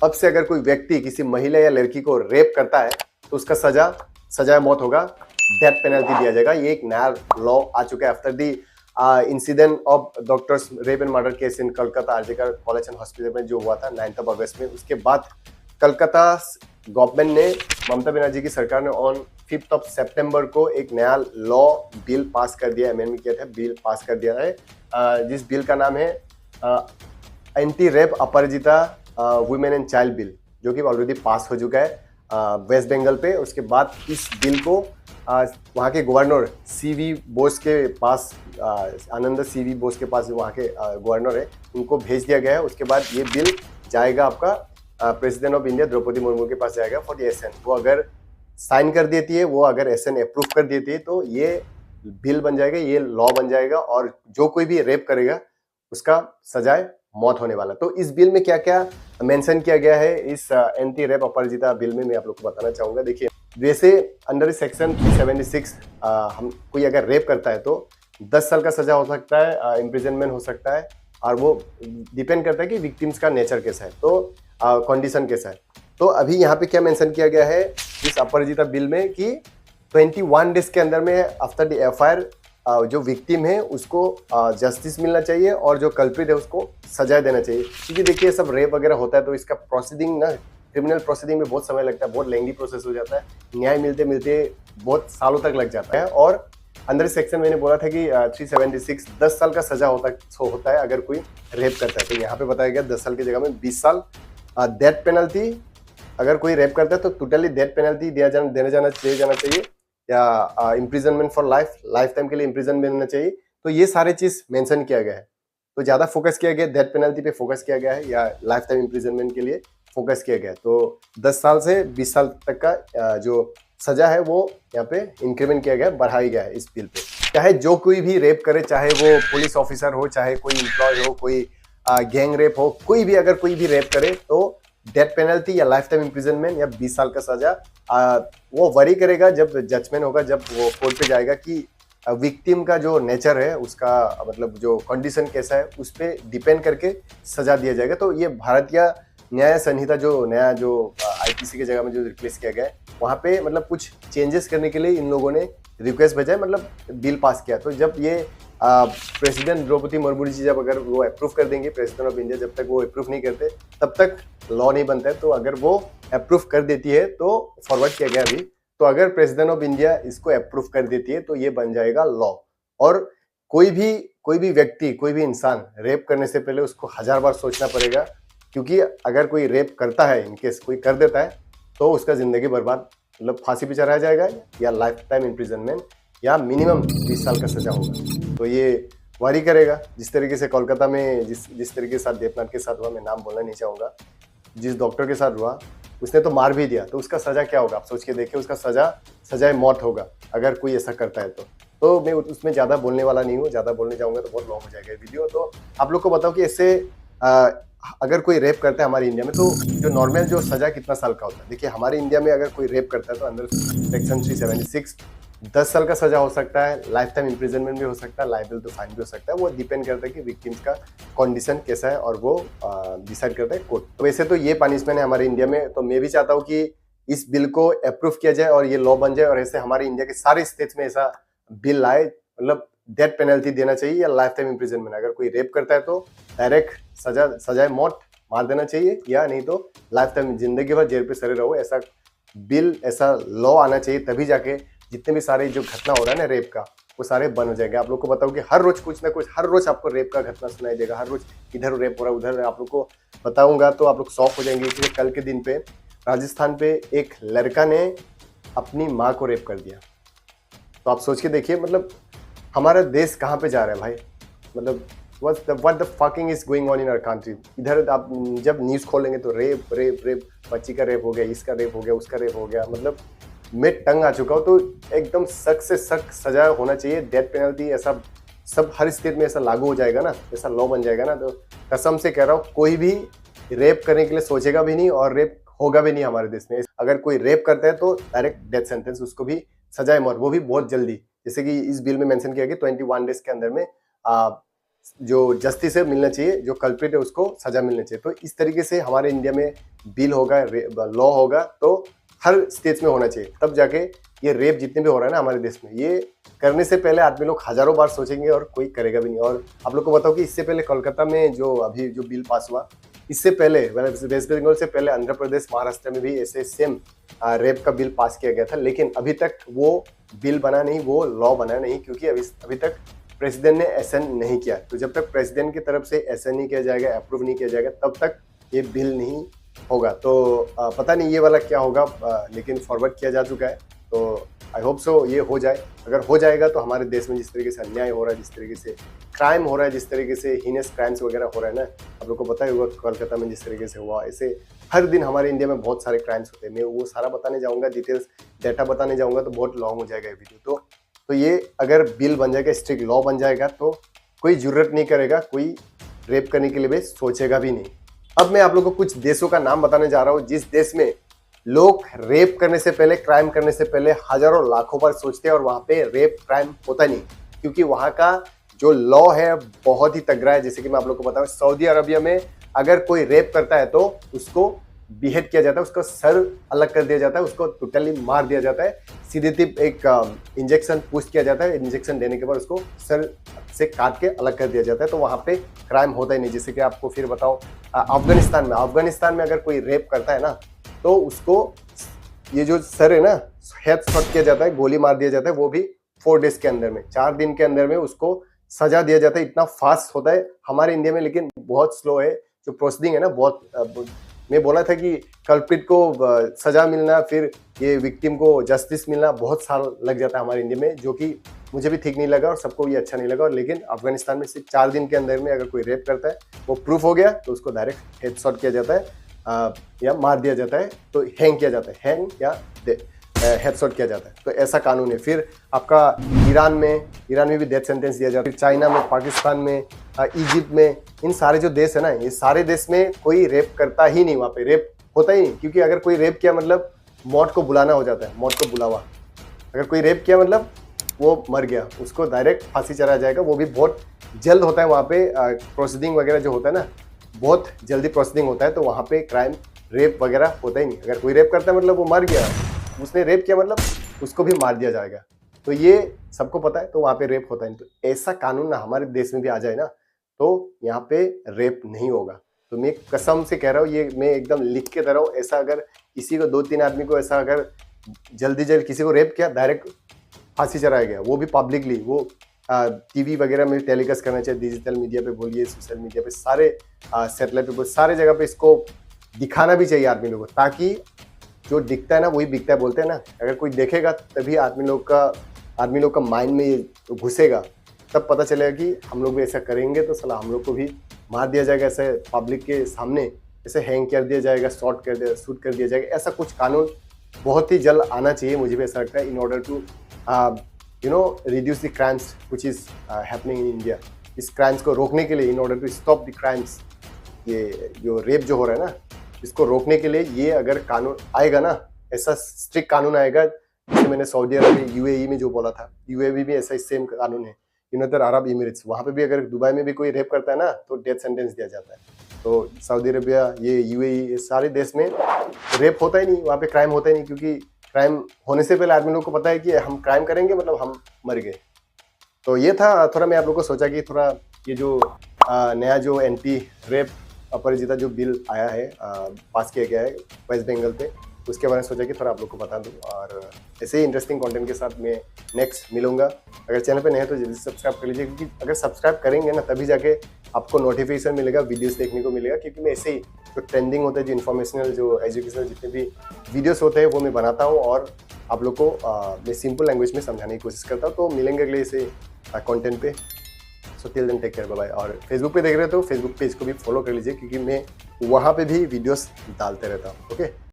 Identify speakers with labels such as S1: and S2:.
S1: अब से अगर कोई व्यक्ति किसी महिला या लड़की को रेप करता है तो उसका सजाए मौत होगा, डेथ पेनल्टी दिया जाएगा। ये एक नया लॉ आ चुका है after the incident of doctors rape and murder case in Calcutta RG Kar college and hospital में जो हुआ था 9 अगस्त में। उसके बाद कलकत्ता गवर्नमेंट ने, ममता बनर्जी की सरकार ने ऑन 5 सितंबर को एक नया लॉ बिल पास कर दिया, अमेंडमेंट किया था, बिल पास कर दिया है, जिस बिल का नाम है anti rape Aparajita women and child bill, जो कि ऑलरेडी पास हो चुका है वेस्ट बंगाल पे। उसके बाद इस बिल को वहाँ के गवर्नर सीवी बोस के पास, आनंद सीवी बोस के पास वहाँ के गवर्नर है, उनको भेज दिया गया है। उसके बाद ये बिल जाएगा आपका president of India Draupadi Murmu के पास जाएगा फॉर एसएन। वो अगर साइन कर देती है, वो अगर एसएन अप्रूव कर देती है तो ये बिल बन जाएगा, ये लॉ बन जाएगा, और जो कोई भी रेप करेगा उसका सजाए मौत होने वाला। तो इस बिल में क्या क्या मेंशन किया गया है इस एंटी रेप अपराजिता बिल में, मैं आप लोग को बताना चाहूंगा। देखिए, वैसे अंडर सेक्शन 376 हम कोई अगर रेप करता है तो 10 साल का सजा हो सकता है, इम्प्रिजनमेंट हो सकता है, और वो डिपेंड करता है कि विक्टिम्स का नेचर कैसा है, तो कंडीशन कैसा है। तो अभी यहाँ पे क्या मेंशन किया गया है इस अपराजिता बिल में कि 21 डेज के अंदर में आफ्टर द एफआईआर जो विक्टिम है उसको जस्टिस मिलना चाहिए, और जो कल्प्रिट है उसको सजा देना चाहिए। क्योंकि देखिए, सब रेप वगैरह होता है तो इसका प्रोसीडिंग ना, क्रिमिनल प्रोसीडिंग में बहुत समय लगता है, बहुत लेंदी प्रोसेस हो जाता है, न्याय मिलते मिलते बहुत सालों तक लग जाता है। और अंदर सेक्शन मैंने बोला था कि 376 10 साल का सजा होता है अगर कोई रेप करता है, तो यहाँ पे बताया गया 10 साल की जगह में 20 साल। डेथ पेनल्टी, अगर कोई रेप करता है तो टोटली डेथ पेनल्टी दिया जाना चाहिए, या इम्प्रिजनमेंट फॉर लाइफ टाइम के लिए इम्प्रिजनमेंट होना चाहिए। तो ये सारे चीज मेंशन किया गया है। तो ज्यादा फोकस किया गया डेथ पेनल्टी पे फोकस किया गया है, या लाइफ टाइम इम्प्रिजनमेंट के लिए फोकस किया गया है। तो 10 साल से 20 साल तक का जो सजा है वो यहाँ पे इंक्रीमेंट किया गया, बढ़ाई गया है इस बिल पे। चाहे जो कोई भी रेप करे, चाहे वो पुलिस ऑफिसर हो, चाहे कोई एम्प्लॉय हो, कोई गैंग रेप हो, कोई भी अगर कोई भी रेप करे तो डेथ पेनल्टी या लाइफ टाइम इम्प्रिजनमेंट या 20 साल का सजा वो वरी करेगा जब जजमेंट होगा, जब वो कोर्ट पे जाएगा कि विक्टिम का जो नेचर है, उसका मतलब जो कंडीशन कैसा है, उस पर डिपेंड करके सजा दिया जाएगा। तो ये भारतीय न्याय संहिता, जो नया जो आईपीसी की जगह में जो रिप्लेस किया गया है, वहाँ पे मतलब कुछ चेंजेस करने के लिए इन लोगों ने रिक्वेस्ट भेजा है, मतलब बिल पास किया। तो जब ये प्रेसिडेंट द्रौपदी मुर्मू जी जब अगर वो अप्रूव कर देंगे, प्रेसिडेंट ऑफ इंडिया जब तक वो अप्रूव नहीं करते तब तक लॉ नहीं बनता है। तो अगर वो अप्रूव कर देती है तो फॉरवर्ड किया गया अभी, तो अगर प्रेसिडेंट ऑफ इंडिया इसको अप्रूव कर देती है तो ये बन जाएगा लॉ। और कोई भी व्यक्ति, कोई भी इंसान रेप करने से पहले उसको 1000 बार सोचना पड़ेगा, क्योंकि अगर कोई रेप करता है, इनकेस कोई कर देता है, तो उसका जिंदगी बर्बाद, मतलब फांसी पे चढ़ाया जाएगा, या लाइफ टाइम इम्प्रिजनमेंट, या मिनिमम 20 साल का सजा होगा। तो ये वारी करेगा। जिस तरीके से कोलकाता में जिस तरीके के साथ देवनाथ के साथ हुआ, मैं नाम बोलना नहीं चाहूँगा, जिस डॉक्टर के साथ हुआ उसने तो मार भी दिया, तो उसका सजा क्या होगा आप सोच के देखिए। उसका सजाए मौत होगा अगर कोई ऐसा करता है तो मैं उसमें ज़्यादा बोलने वाला नहीं हूँ। ज़्यादा बोलने जाऊँगा तो बहुत लॉन्ग हो जाएगा वीडियो। तो आप लोग को बताओ कि ऐसे अगर कोई रेप करता है हमारे इंडिया में, तो जो नॉर्मल जो सजा कितना साल का होता है। देखिए, हमारे इंडिया में अगर कोई रेप करता है तो अंदर सेक्शन 376 10 साल का सजा हो सकता है, लाइफ टाइम इम्प्रिजनमेंट भी हो सकता है, लाइबल टू फाइन भी हो सकता है। वो डिपेंड करता है कि विक्टिम्स का कंडीशन कैसा है, और वो डिसाइड करता है कोर्ट। तो वैसे तो ये पनिशमेंट है हमारे इंडिया में, तो मैं भी चाहता हूँ कि इस बिल को अप्रूव किया जाए और ये लॉ बन जाए, और ऐसे हमारे इंडिया के सारे स्टेट्स में ऐसा बिल लाए। मतलब डेथ पेनल्टी देना चाहिए या लाइफ टाइम इम्प्रिजनमेंट। अगर कोई रेप करता है तो डायरेक्ट सजाए मौत, मार देना चाहिए, या नहीं तो लाइफ टाइम, जिंदगी भर जेल पे सड़े रहो। ऐसा बिल, ऐसा लॉ आना चाहिए, तभी जाके जितने भी सारे जो घटना हो रहा है ना रेप का, वो सारे बंद हो जाएंगे। आप लोग को बताऊं कि हर रोज कुछ ना कुछ, हर रोज आपको रेप का घटना सुनाई देगा। हर रोज इधर रेप हो रहा है, उधर। आप लोग को बताऊंगा तो आप लोग शॉक हो जाएंगे कि कल के दिन पे राजस्थान पे एक लड़का ने अपनी माँ को रेप कर दिया। तो आप सोच के देखिए, मतलब हमारा देश कहाँ पे जा रहा है भाई। मतलब what the fucking is going on in our country। इधर आप जब न्यूज़ खोलेंगे तो रेप रेप रेप, बच्ची का रेप हो गया, इसका रेप हो गया, उसका रेप हो गया। मतलब मैं तंग आ चुका हूँ। तो एकदम सख्त से सख्त सजा होना चाहिए, डेथ पेनल्टी, ऐसा सब हर स्टेट में ऐसा लागू हो जाएगा ना, ऐसा लॉ बन जाएगा ना, तो कसम से कह रहा हूँ कोई भी रेप करने के लिए सोचेगा भी नहीं, और रेप होगा भी नहीं हमारे देश में। अगर कोई रेप करता है तो डायरेक्ट डेथ सेंटेंस, उसको भी सजाए मौत, वो भी बहुत जल्दी। जैसे कि इस बिल में मेंशन किया गया 21 डेज के अंदर में जो जस्टिस है मिलना चाहिए, जो कल्प्रिट है उसको सजा मिलना चाहिए। तो इस तरीके से हमारे इंडिया में बिल होगा, लॉ होगा, तो हर स्टेट में होना चाहिए, तब जाके ये रेप जितने भी हो रहा है ना हमारे देश में, ये करने से पहले आदमी लोग हजारों बार सोचेंगे और कोई करेगा भी नहीं। और आप लोग को बताओ कि इससे पहले कोलकाता में जो अभी जो बिल पास हुआ, इससे पहले वेस्ट बंगाल से पहले आंध्र प्रदेश, महाराष्ट्र में भी ऐसे सेम रेप का बिल पास किया गया था, लेकिन अभी तक वो बिल बना नहीं, वो लॉ बना नहीं, क्योंकि अभी तक प्रेसिडेंट ने ऐसा नहीं किया। तो जब तक प्रेसिडेंट की तरफ से ऐसा नहीं किया जाएगा, अप्रूव नहीं किया जाएगा, तब तक ये बिल नहीं होगा। तो पता नहीं ये वाला क्या होगा, लेकिन फॉरवर्ड किया जा चुका है, तो आई होप सो ये हो जाए। अगर हो जाएगा तो हमारे देश में जिस तरीके से अन्याय हो रहा है, जिस तरीके से क्राइम हो रहा है, जिस तरीके से हीनस क्राइम्स वगैरह हो रहा है ना, आप लोग को पता ही होगा कोलकाता में जिस तरीके से हुआ, ऐसे हर दिन हमारे इंडिया में बहुत सारे क्राइम्स होते हैं। मैं वो सारा बताने जाऊँगा, डिटेल्स डाटा बताने जाऊँगा तो बहुत लॉन्ग हो जाएगा ये वीडियो। तो ये अगर बिल बन जाएगा, स्ट्रिक्ट लॉ बन जाएगा, तो कोई जरूरत नहीं करेगा, कोई रेप करने के लिए भी सोचेगा भी नहीं। अब मैं आप लोगों को कुछ देशों का नाम बताने जा रहा हूँ जिस देश में लोग रेप करने से पहले, क्राइम करने से पहले हजारों लाखों बार सोचते हैं, और वहां पे रेप क्राइम होता नहीं, क्योंकि वहां का जो लॉ है बहुत ही तगड़ा है। जैसे कि मैं आप लोग को बताऊं, सऊदी अरबिया में अगर कोई रेप करता है तो उसको बिहेड किया जाता है, उसका सर अलग कर दिया जाता है, उसको टोटली मार दिया जाता है, सीधे एक इंजेक्शन पुश किया जाता है, इंजेक्शन देने के बाद उसको सर से काट के अलग कर दिया जाता है। तो वहां पे क्राइम होता ही नहीं। जैसे कि आपको फिर बताओ, अफगानिस्तान में अगर कोई रेप करता है ना, तो उसको ये जो सर है ना, हेड शॉट किया जाता है, गोली मार दिया जाता है, वो भी 4 डेज के अंदर में, 4 दिन के अंदर में उसको सजा दिया जाता है। इतना फास्ट होता है हमारे इंडिया में, लेकिन बहुत स्लो है जो प्रोसीडिंग है ना, बहुत मैं बोला था कि कल्प्रिट को सजा मिलना, फिर ये विक्टिम को जस्टिस मिलना बहुत साल लग जाता है हमारे इंडिया में, जो कि मुझे भी ठीक नहीं लगा और सबको ये अच्छा नहीं लगा। और लेकिन अफगानिस्तान में सिर्फ 4 दिन के अंदर में अगर कोई रेप करता है, वो प्रूफ हो गया, तो उसको डायरेक्ट हेड शॉट किया जाता है, या मार दिया जाता है, तो हैंग किया जाता है, हैंग या हेडशॉट किया जाता है। तो ऐसा कानून है। फिर आपका ईरान में भी डेथ सेंटेंस दिया जाता है। फिर चाइना में, पाकिस्तान में, इजिप्ट में, इन सारे जो देश है ना, ये सारे देश में कोई रेप करता ही नहीं, वहाँ पे रेप होता ही नहीं, क्योंकि अगर कोई रेप किया मतलब मौत को बुलाना हो जाता है, मौत को बुलावा। अगर कोई रेप किया मतलब वो मर गया, उसको डायरेक्ट फांसी चढ़ाया जाएगा। वो भी बहुत जल्द होता है वहाँ पे, प्रोसीडिंग वगैरह जो होता है ना, बहुत जल्दी प्रोसीडिंग होता है। तो वहाँ पे क्राइम, रेप वगैरह होता ही नहीं। अगर कोई रेप करता है मतलब वो मर गया, उसने रेप किया मतलब उसको भी मार दिया जाएगा। तो ये सबको पता है, तो वहाँ पे रेप होता है नहीं। तो ऐसा कानून ना हमारे देश में भी आ जाए ना, तो यहाँ पे रेप नहीं होगा। तो मैं कसम से कह रहा हूँ, ये मैं एकदम लिख के दे रहा हूँ। ऐसा अगर किसी को 2-3 आदमी को ऐसा अगर जल्दी किसी को रेप किया, डायरेक्ट फांसी चढ़ाया गया, वो भी पब्लिकली, वो टीवी वगैरह में टेलीकास्ट करना चाहिए, डिजिटल मीडिया पे बोलिए, सोशल मीडिया पे, सारे सैटेलाइट पे, सारे जगह पे इसको दिखाना भी चाहिए आदमी लोगों को, ताकि जो दिखता है ना वही बिकता है, बोलते हैं ना। अगर कोई देखेगा तभी आदमी लोग का माइंड में ये घुसेगा, तब पता चलेगा कि हम लोग भी ऐसा करेंगे तो साला हम लोग को भी मार दिया जाएगा, ऐसे पब्लिक के सामने ऐसे हैंग कर दिया जाएगा, शूट कर दिया जाएगा। ऐसा कुछ कानून बहुत ही जल्द आना चाहिए, मुझे भी ऐसा लगता है, in order to reduce the crimes which is happening in India. इस क्राइम्स को रोकने के लिए, in order to stop the crimes, ये जो रेप जो हो रहा है ना, इसको रोकने के लिए ये अगर कानून आएगा ना, ऐसा स्ट्रिक्ट कानून आएगा, जैसे मैंने सऊदी अरब, यूएई में जो बोला था, यूएई भी ऐसा सेम कानून है, यूनाइटेड अरब इमिरेट्स, वहाँ पे भी अगर दुबई में भी कोई रेप करता है ना, तो डेथ सेंटेंस दिया जाता है। तो सऊदी अरबिया, ये यूएई, ये सारे देश में रेप होता ही नहीं, वहाँ पे क्राइम होता ही नहीं, क्योंकि क्राइम होने से पहले आदमी लोग को पता है कि हम क्राइम करेंगे मतलब हम मर गए। तो ये था थोड़ा, मैं आप लोग को सोचा कि थोड़ा ये जो नया जो एंटी रेप अपराजिता जो बिल आया है, पास किया गया है वेस्ट बंगाल पे, उसके बारे में सोचा कि थोड़ा आप लोग को बता दूं। और ऐसे ही इंटरेस्टिंग कंटेंट के साथ मैं नेक्स्ट मिलूंगा। अगर चैनल पे नए हैं तो जल्दी सब्सक्राइब कर लीजिए, क्योंकि अगर सब्सक्राइब करेंगे ना, तभी जाके आपको नोटिफिकेशन मिलेगा, वीडियोस देखने को मिलेगा। क्योंकि मैं ऐसे ही जो ट्रेंडिंग होता है, जो इन्फॉर्मेशनल, जो एजुकेशनल जितने भी वीडियोस होते हैं, वो मैं बनाता हूँ और आप लोग को मैं सिंपल लैंग्वेज में समझाने की कोशिश करता हूँ। तो मिलेंगे अगले ऐसे कॉन्टेंट पे। So till then take care, bye bye. और फेसबुक पे देख रहे हो तो फेसबुक पेज को भी फॉलो कर लीजिए, क्योंकि मैं वहाँ पे भी वीडियोस डालते रहता हूँ। ओके।